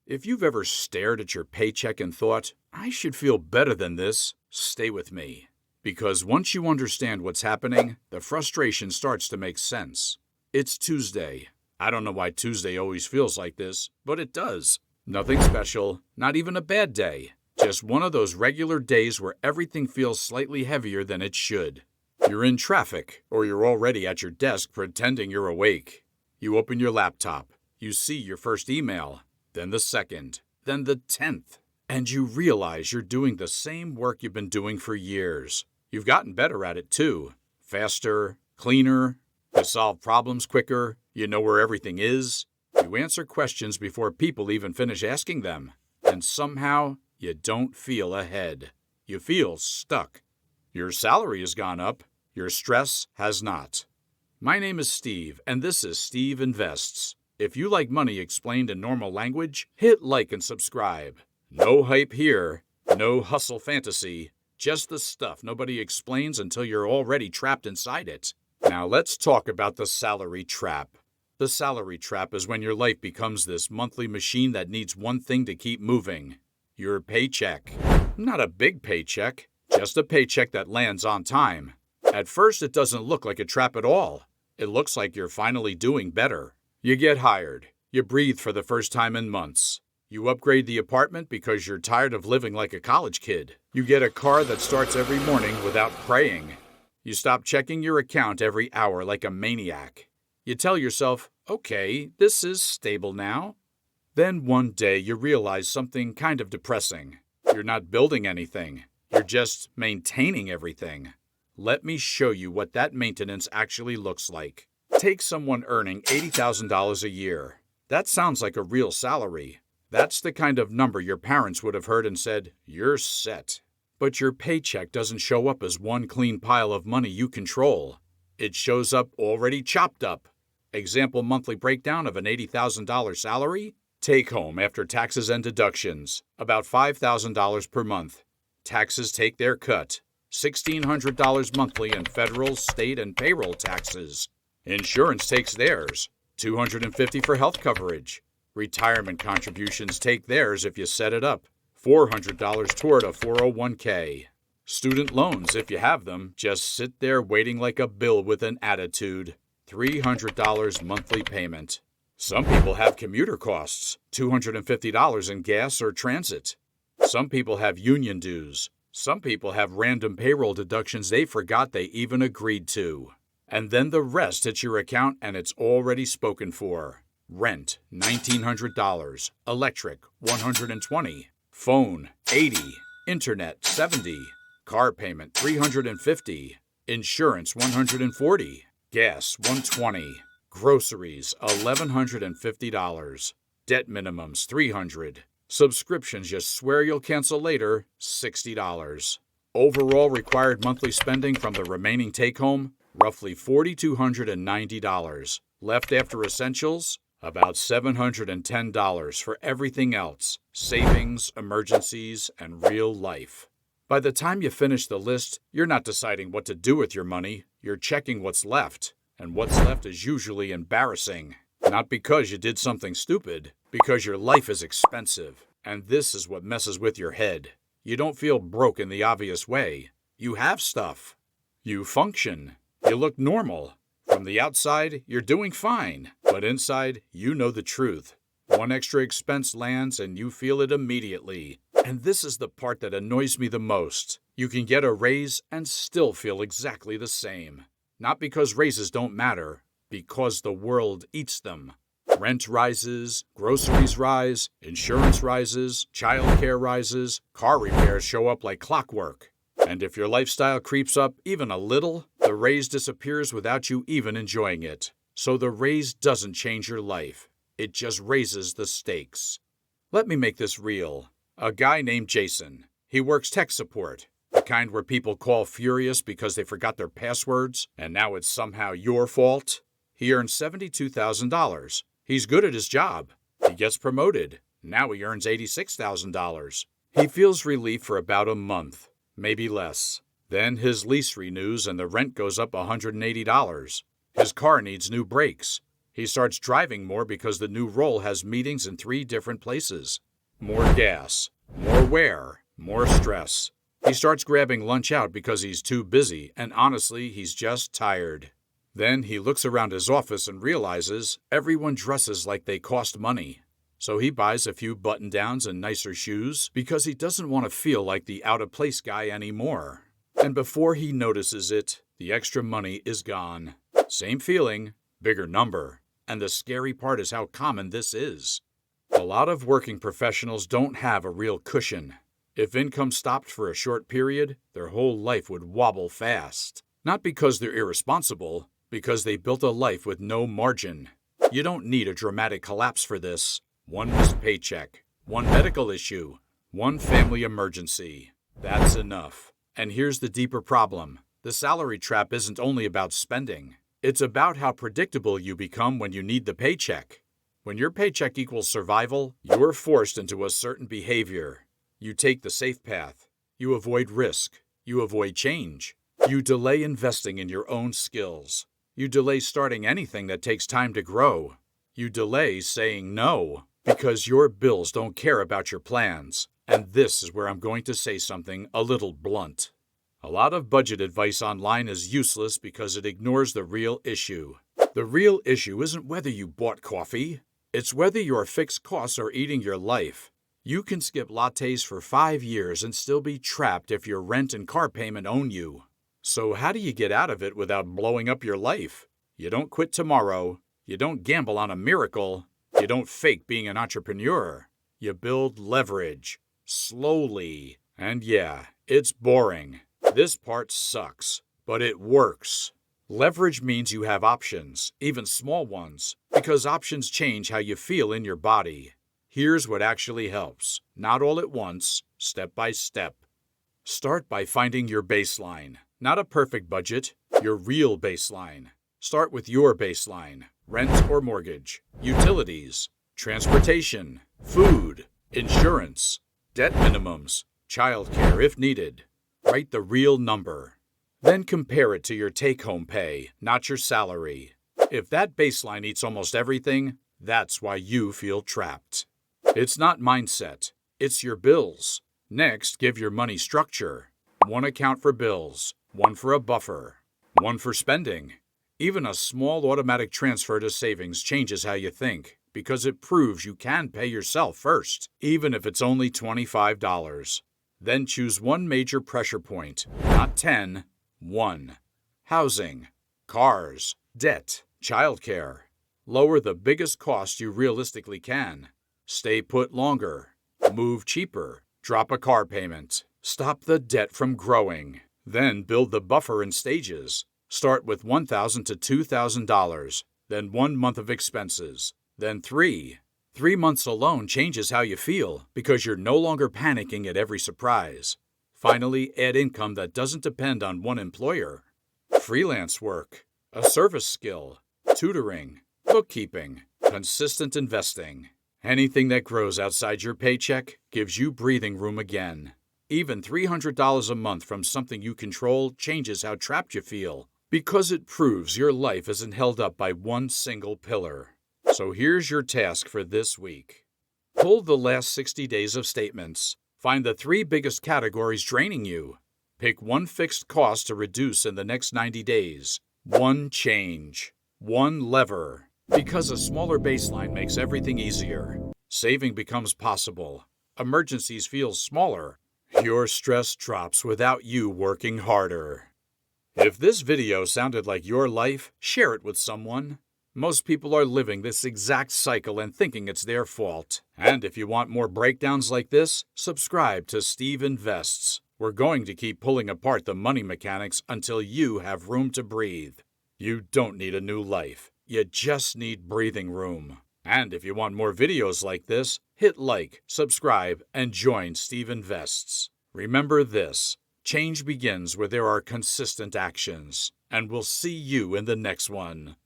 If you've ever stared at your paycheck and thought, I should feel better than this, stay with me. Because once you understand what's happening, the frustration starts to make sense. It's Tuesday. I don't know why Tuesday always feels like this, but it does. Nothing special, not even a bad day. Just one of those regular days where everything feels slightly heavier than it should. You're in traffic, or you're already at your desk pretending you're awake. You open your laptop. You see your first email, then the second, then the 10th. And you realize you're doing the same work you've been doing for years. You've gotten better at it too. Faster, cleaner. You solve problems quicker. You know where everything is. You answer questions before people even finish asking them. And somehow, you don't feel ahead. You feel stuck. Your salary has gone up. Your stress has not. My name is Steve, and this is Steve Invests. If you like money explained in normal language, hit like and subscribe. No hype here. No hustle fantasy. Just the stuff nobody explains until you're already trapped inside it. Now let's talk about the salary trap. The salary trap is when your life becomes this monthly machine that needs one thing to keep moving. Your paycheck. Not a big paycheck, just a paycheck that lands on time. At first, it doesn't look like a trap at all. It looks like you're finally doing better. You get hired. You breathe for the first time in months. You upgrade the apartment because you're tired of living like a college kid. You get a car that starts every morning without praying. You stop checking your account every hour like a maniac. You tell yourself, okay, this is stable now. Then one day you realize something kind of depressing. You're not building anything. You're just maintaining everything. Let me show you what that maintenance actually looks like. Take someone earning $80,000 a year. That sounds like a real salary. That's the kind of number your parents would have heard and said, you're set. But your paycheck doesn't show up as one clean pile of money you control. It shows up already chopped up. Example monthly breakdown of an $80,000 salary? Take home after taxes and deductions, about $5,000 per month. Taxes take their cut. $1,600 monthly in federal, state, and payroll taxes. Insurance takes theirs. $250 for health coverage. Retirement contributions take theirs if you set it up. $400 toward a 401k. Student loans, if you have them, just sit there waiting like a bill with an attitude. $300 monthly payment. Some people have commuter costs, $250 in gas or transit. Some people have union dues. Some people have random payroll deductions they forgot they even agreed to. And then the rest hits your account and it's already spoken for. Rent, $1,900. Electric, $120. Phone, $80. Internet, $70. Car payment, $350. Insurance, $140. Gas, $120. Groceries, $1,150. Debt minimums, $300. Subscriptions you swear you'll cancel later, $60. Overall required monthly spending from the remaining take-home, roughly $4,290. Left after essentials, about $710 for everything else, savings, emergencies, and real life. By the time you finish the list, you're not deciding what to do with your money, you're checking what's left. And what's left is usually embarrassing. Not because you did something stupid, because your life is expensive. And this is what messes with your head. You don't feel broke in the obvious way. You have stuff. You function. You look normal. From the outside, you're doing fine. But inside, you know the truth. One extra expense lands and you feel it immediately. And this is the part that annoys me the most. You can get a raise and still feel exactly the same. Not because raises don't matter, because the world eats them. Rent rises, groceries rise, insurance rises, childcare rises, car repairs show up like clockwork. And if your lifestyle creeps up even a little, the raise disappears without you even enjoying it. So the raise doesn't change your life. It just raises the stakes. Let me make this real. A guy named Jason. He works tech support. The kind where people call furious because they forgot their passwords, and now it's somehow your fault. He earns $72,000. He's good at his job. He gets promoted. Now he earns $86,000. He feels relief for about a month, maybe less. Then his lease renews and the rent goes up $180. His car needs new brakes. He starts driving more because the new role has meetings in 3 different places. More gas, more wear, more stress. He starts grabbing lunch out because he's too busy, and honestly, he's just tired. Then he looks around his office and realizes everyone dresses like they cost money. So he buys a few button-downs and nicer shoes because he doesn't want to feel like the out-of-place guy anymore. And before he notices it, the extra money is gone. Same feeling, bigger number. And the scary part is how common this is. A lot of working professionals don't have a real cushion. If income stopped for a short period, their whole life would wobble fast. Not because they're irresponsible, because they built a life with no margin. You don't need a dramatic collapse for this. One missed paycheck, one medical issue, one family emergency. That's enough. And here's the deeper problem. The salary trap isn't only about spending. It's about how predictable you become when you need the paycheck. When your paycheck equals survival, you're forced into a certain behavior. You take the safe path. You avoid risk. You avoid change. You delay investing in your own skills. You delay starting anything that takes time to grow. You delay saying no because your bills don't care about your plans. And this is where I'm going to say something a little blunt. A lot of budget advice online is useless because it ignores the real issue. The real issue isn't whether you bought coffee. It's whether your fixed costs are eating your life. You can skip lattes for 5 years and still be trapped if your rent and car payment own you. So how do you get out of it without blowing up your life? You don't quit tomorrow. You don't gamble on a miracle. You don't fake being an entrepreneur. You build leverage. Slowly. And yeah, it's boring. This part sucks, but it works. Leverage means you have options, even small ones, because options change how you feel in your body. Here's what actually helps. Not all at once, step by step. Start by finding your baseline. Not a perfect budget, your real baseline. Start with your baseline. Rent or mortgage, utilities, transportation, food, insurance, debt minimums, childcare if needed. Write the real number. Then compare it to your take-home pay, not your salary. If that baseline eats almost everything, that's why you feel trapped. It's not mindset, it's your bills. Next, give your money structure. One account for bills, one for a buffer, one for spending. Even a small automatic transfer to savings changes how you think, because it proves you can pay yourself first, even if it's only $25. Then choose one major pressure point, not 10, 1. Housing, cars, debt, childcare. Lower the biggest cost you realistically can. Stay put longer. Move cheaper. Drop a car payment. Stop the debt from growing. Then build the buffer in stages. Start with $1,000 to $2,000, then 1 month of expenses, then 3. 3 months alone changes how you feel because you're no longer panicking at every surprise. Finally, add income that doesn't depend on one employer. Freelance work, a service skill, tutoring, bookkeeping, consistent investing. Anything that grows outside your paycheck gives you breathing room again. Even $300 a month from something you control changes how trapped you feel, because it proves your life isn't held up by one single pillar. So here's your task for this week. Pull the last 60 days of statements. Find the 3 biggest categories draining you. Pick one fixed cost to reduce in the next 90 days. One change. One lever. Because a smaller baseline makes everything easier. Saving becomes possible. Emergencies feel smaller. Your stress drops without you working harder. If this video sounded like your life, share it with someone. Most people are living this exact cycle and thinking it's their fault. And if you want more breakdowns like this, subscribe to Steve Invests. We're going to keep pulling apart the money mechanics until you have room to breathe. You don't need a new life. You just need breathing room. And if you want more videos like this, hit like, subscribe, and join Steve Invests. Remember this, change begins where there are consistent actions. And we'll see you in the next one.